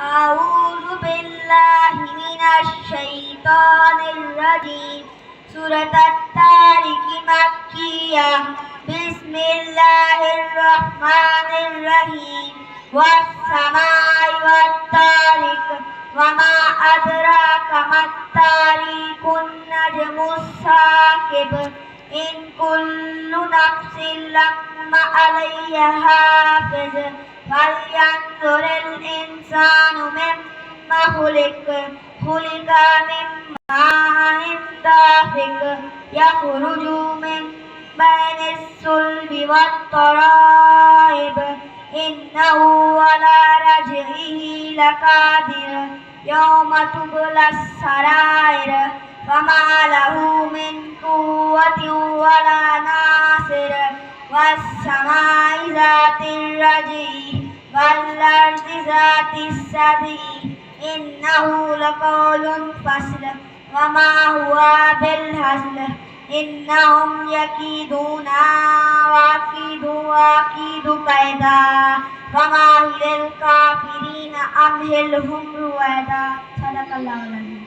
أعوذ بالله من الشيطان الرجيم سورة الطارق مكية بسم الله الرحمن الرحيم والسماء والطارق وما أدراك ما الطارق النجم الثاقب إن كل نفس لما عليها حافظ فلينظر الإنسان مما خلق من ماء دافق يخرج من بين الصلب والترائب إنه على رجعه لقادر يوم تبلى السرائر فما له من قوة ولا ناصر والسماء ذات الرجع والأرض ذات الصدع إنه لقول فصل وما هو بالهزل إنهم يكيدون وأكيد كيدا فمهل الكافرين أمهلهم رويدا صدق الله العظيم